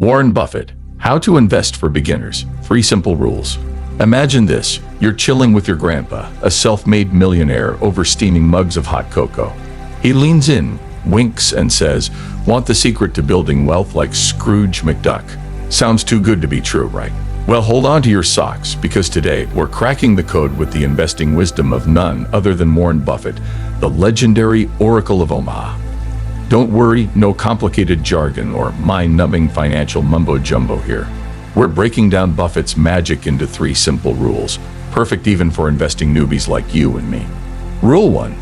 Warren Buffett, How to Invest for Beginners, 3 Simple Rules. Imagine this, you're chilling with your grandpa, a self-made millionaire over steaming mugs of hot cocoa. He leans in, winks, and says, "Want the secret to building wealth like Scrooge McDuck?" Sounds too good to be true, right? Well, hold on to your socks, because today we're cracking the code with the investing wisdom of none other than Warren Buffett, the legendary Oracle of Omaha. Don't worry, no complicated jargon or mind-numbing financial mumbo-jumbo here. We're breaking down Buffett's magic into 3 simple rules, perfect even for investing newbies like you and me. Rule 1.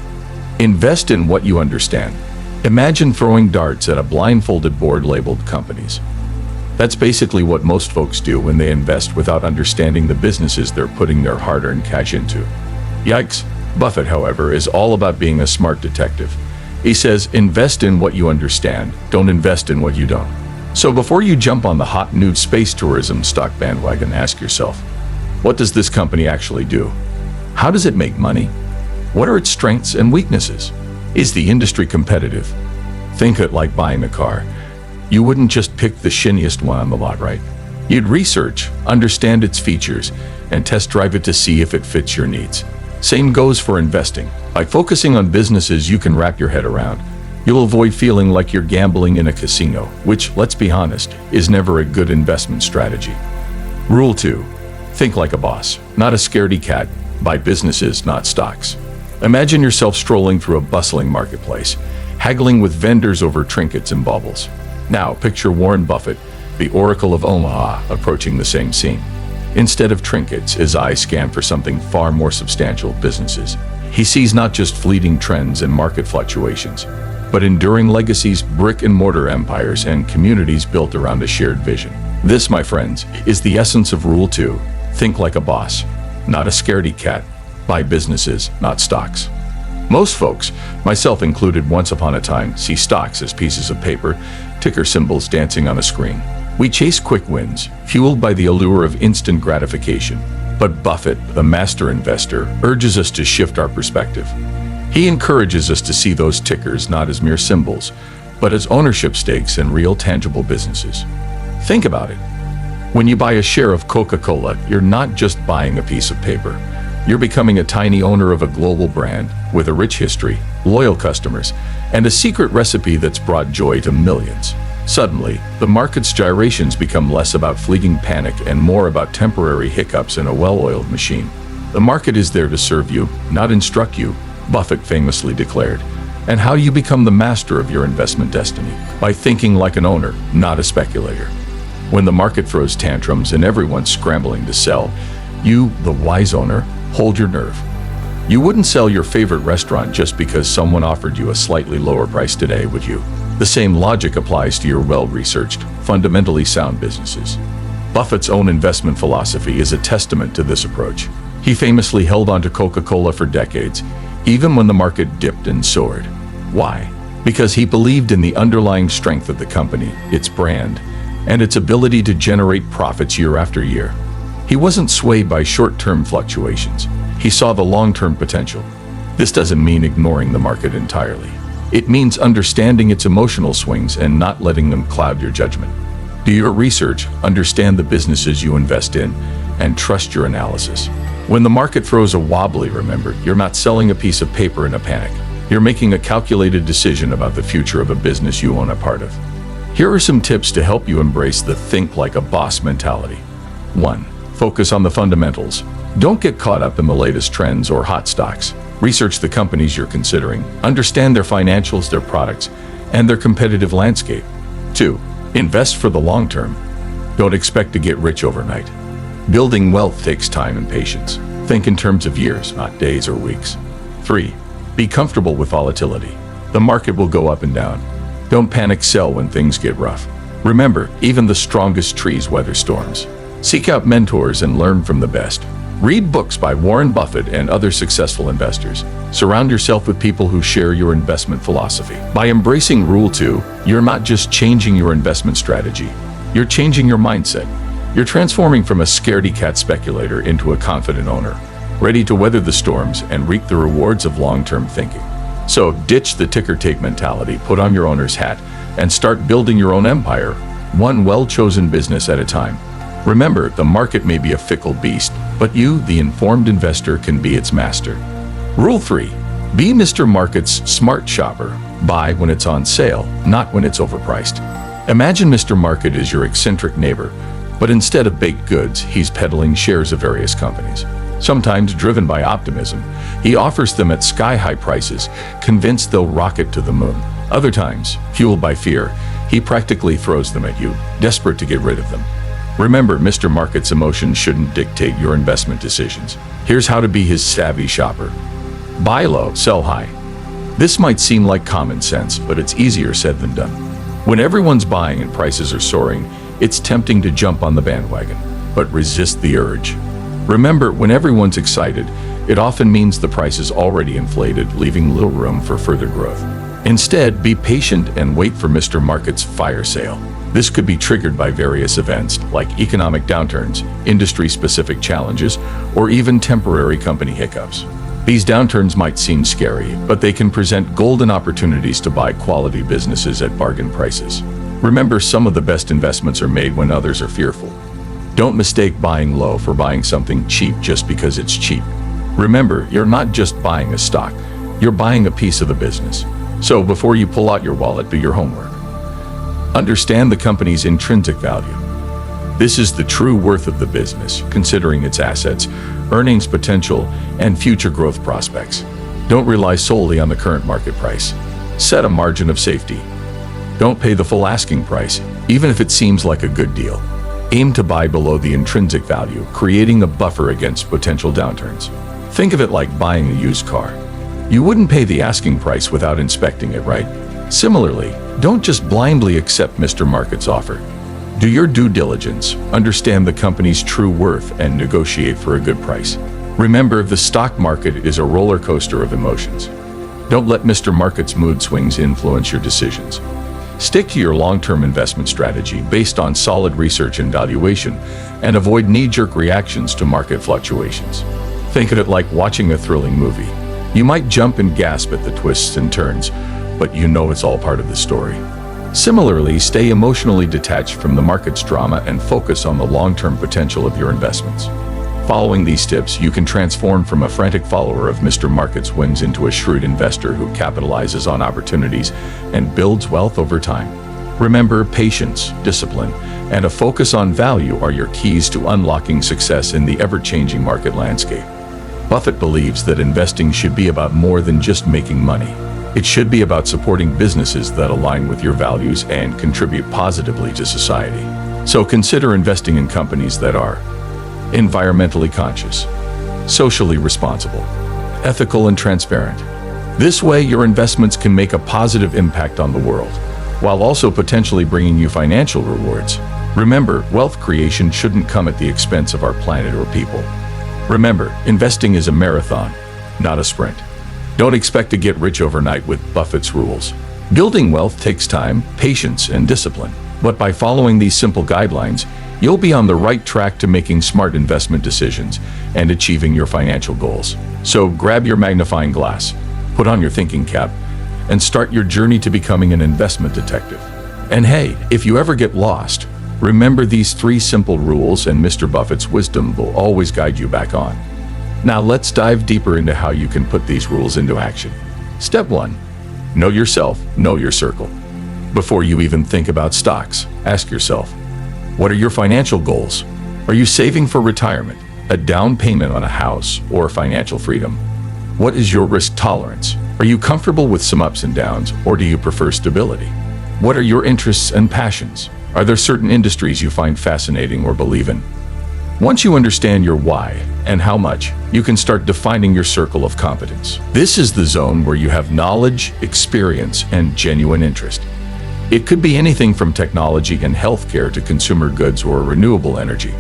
Invest in what you understand. Imagine throwing darts at a blindfolded board labeled companies. That's basically what most folks do when they invest without understanding the businesses they're putting their hard-earned cash into. Yikes. Buffett, however, is all about being a smart detective. He says, invest in what you understand, don't invest in what you don't. So before you jump on the hot new space tourism stock bandwagon, ask yourself, what does this company actually do? How does it make money? What are its strengths and weaknesses? Is the industry competitive? Think it like buying a car. You wouldn't just pick the shiniest one on the lot, right? You'd research, understand its features, and test drive it to see if it fits your needs. Same goes for investing. By focusing on businesses you can wrap your head around, you'll avoid feeling like you're gambling in a casino, which, let's be honest, is never a good investment strategy. Rule 2. Think like a boss, not a scaredy cat. Buy businesses, not stocks. Imagine yourself strolling through a bustling marketplace, haggling with vendors over trinkets and baubles. Now, picture Warren Buffett, the Oracle of Omaha, approaching the same scene. Instead of trinkets, his eyes scan for something far more substantial: businesses. He sees not just fleeting trends and market fluctuations, but enduring legacies, brick-and-mortar empires, and communities built around a shared vision. This, my friends, is the essence of Rule 2. Think like a boss, not a scaredy cat. Buy businesses, not stocks. Most folks, myself included once upon a time, see stocks as pieces of paper, ticker symbols dancing on a screen. We chase quick wins, fueled by the allure of instant gratification. But Buffett, the master investor, urges us to shift our perspective. He encourages us to see those tickers not as mere symbols, but as ownership stakes in real tangible businesses. Think about it. When you buy a share of Coca-Cola, you're not just buying a piece of paper. You're becoming a tiny owner of a global brand with a rich history, loyal customers, and a secret recipe that's brought joy to millions. Suddenly, the market's gyrations become less about fleeting panic and more about temporary hiccups in a well-oiled machine. The market is there to serve you, not instruct you, Buffett famously declared. And how do you become the master of your investment destiny? By thinking like an owner, not a speculator. When the market throws tantrums and everyone's scrambling to sell, you, the wise owner, hold your nerve. You wouldn't sell your favorite restaurant just because someone offered you a slightly lower price today, would you? The same logic applies to your well-researched, fundamentally sound businesses. Buffett's own investment philosophy is a testament to this approach. He famously held on to Coca-Cola for decades, even when the market dipped and soared. Why? Because he believed in the underlying strength of the company, its brand, and its ability to generate profits year after year. He wasn't swayed by short-term fluctuations. He saw the long-term potential. This doesn't mean ignoring the market entirely. It means understanding its emotional swings and not letting them cloud your judgment. Do your research, understand the businesses you invest in, and trust your analysis. When the market throws a wobbly, remember, you're not selling a piece of paper in a panic. You're making a calculated decision about the future of a business you own a part of. Here are some tips to help you embrace the think like a boss mentality. 1. Focus on the fundamentals. Don't get caught up in the latest trends or hot stocks. Research the companies you're considering. Understand their financials, their products, and their competitive landscape. 2. Invest for the long term. Don't expect to get rich overnight. Building wealth takes time and patience. Think in terms of years, not days or weeks. 3. Be comfortable with volatility. The market will go up and down. Don't panic sell when things get rough. Remember, even the strongest trees weather storms. Seek out mentors and learn from the best. Read books by Warren Buffett and other successful investors. Surround yourself with people who share your investment philosophy. By embracing Rule 2, you're not just changing your investment strategy, you're changing your mindset. You're transforming from a scaredy cat speculator into a confident owner, ready to weather the storms and reap the rewards of long-term thinking. So ditch the ticker tape mentality, put on your owner's hat, and start building your own empire, one well-chosen business at a time. Remember, the market may be a fickle beast, but you, the informed investor, can be its master. Rule 3. Be Mr. Market's smart shopper. Buy when it's on sale, not when it's overpriced. Imagine Mr. Market is your eccentric neighbor, but instead of baked goods, he's peddling shares of various companies. Sometimes driven by optimism, he offers them at sky-high prices, convinced they'll rocket to the moon. Other times, fueled by fear, he practically throws them at you, desperate to get rid of them. Remember, Mr. Market's emotions shouldn't dictate your investment decisions. Here's how to be his savvy shopper. Buy low, sell high. This might seem like common sense, but it's easier said than done. When everyone's buying and prices are soaring, it's tempting to jump on the bandwagon, but resist the urge. Remember, when everyone's excited, it often means the price is already inflated, leaving little room for further growth. Instead, be patient and wait for Mr. Market's fire sale. This could be triggered by various events like economic downturns, industry-specific challenges, or even temporary company hiccups. These downturns might seem scary, but they can present golden opportunities to buy quality businesses at bargain prices. Remember, some of the best investments are made when others are fearful. Don't mistake buying low for buying something cheap just because it's cheap. Remember, you're not just buying a stock, you're buying a piece of the business. So before you pull out your wallet, do your homework. Understand the company's intrinsic value. This is the true worth of the business, considering its assets, earnings potential, and future growth prospects. Don't rely solely on the current market price. Set a margin of safety. Don't pay the full asking price, even if it seems like a good deal. Aim to buy below the intrinsic value, creating a buffer against potential downturns. Think of it like buying a used car. You wouldn't pay the asking price without inspecting it, right? Similarly, don't just blindly accept Mr. Market's offer. Do your due diligence, understand the company's true worth, and negotiate for a good price. Remember, the stock market is a roller coaster of emotions. Don't let Mr. Market's mood swings influence your decisions. Stick to your long-term investment strategy based on solid research and valuation, and avoid knee-jerk reactions to market fluctuations. Think of it like watching a thrilling movie. You might jump and gasp at the twists and turns, but you know it's all part of the story. Similarly, stay emotionally detached from the market's drama and focus on the long-term potential of your investments. Following these tips, you can transform from a frantic follower of Mr. Market's whims into a shrewd investor who capitalizes on opportunities and builds wealth over time. Remember, patience, discipline, and a focus on value are your keys to unlocking success in the ever-changing market landscape. Buffett believes that investing should be about more than just making money. It should be about supporting businesses that align with your values and contribute positively to society. So consider investing in companies that are environmentally conscious, socially responsible, ethical, and transparent. This way, your investments can make a positive impact on the world, while also potentially bringing you financial rewards. Remember, wealth creation shouldn't come at the expense of our planet or people. Remember, investing is a marathon, not a sprint. Don't expect to get rich overnight with Buffett's rules. Building wealth takes time, patience, and discipline. But by following these simple guidelines, you'll be on the right track to making smart investment decisions and achieving your financial goals. So grab your magnifying glass, put on your thinking cap, and start your journey to becoming an investment detective. And hey, if you ever get lost, remember these 3 simple rules and Mr. Buffett's wisdom will always guide you back on. Now let's dive deeper into how you can put these rules into action. Step 1. Know yourself, know your circle. Before you even think about stocks, ask yourself, what are your financial goals? Are you saving for retirement, a down payment on a house, or financial freedom? What is your risk tolerance? Are you comfortable with some ups and downs, or do you prefer stability? What are your interests and passions? Are there certain industries you find fascinating or believe in? Once you understand your why and how much, you can start defining your circle of competence. This is the zone where you have knowledge, experience, and genuine interest. It could be anything from technology and healthcare to consumer goods or renewable energy.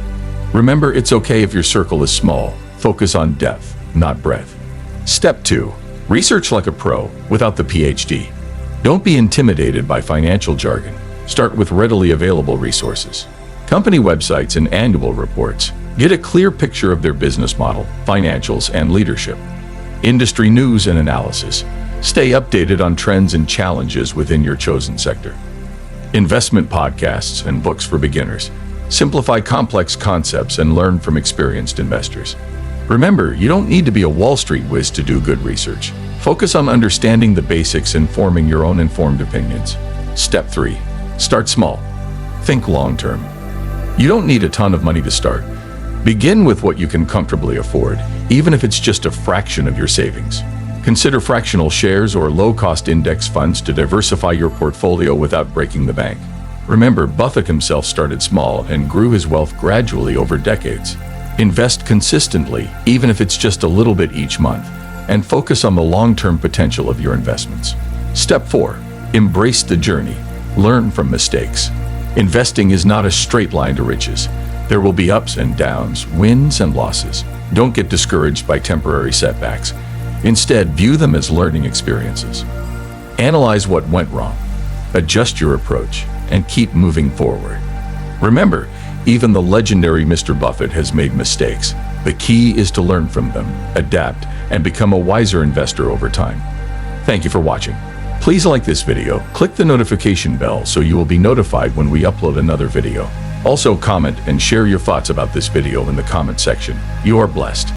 Remember, it's okay if your circle is small. Focus on depth, not breadth. Step 2. Research like a pro without the PhD. Don't be intimidated by financial jargon. Start with readily available resources. Company websites and annual reports. Get a clear picture of their business model, financials, and leadership. Industry news and analysis. Stay updated on trends and challenges within your chosen sector. investment podcasts and books for beginners. Simplify complex concepts and learn from experienced investors. Remember, you don't need to be a Wall Street whiz to do good research. Focus on understanding the basics and forming your own informed opinions. Step 3. Start small. Think long-term. You don't need a ton of money to start. Begin with what you can comfortably afford, even if it's just a fraction of your savings. Consider fractional shares or low-cost index funds to diversify your portfolio without breaking the bank. Remember, Buffett himself started small and grew his wealth gradually over decades. Invest consistently, even if it's just a little bit each month, and focus on the long-term potential of your investments. Step 4. Embrace the journey. Learn from mistakes. Investing is not a straight line to riches. There will be ups and downs, wins and losses. Don't get discouraged by temporary setbacks. Instead, view them as learning experiences. Analyze what went wrong, adjust your approach, and keep moving forward. Remember, even the legendary Mr. Buffett has made mistakes. The key is to learn from them, adapt, and become a wiser investor over time. Thank you for watching. Please like this video, click the notification bell so you will be notified when we upload another video. Also comment and share your thoughts about this video in the comment section. You are blessed.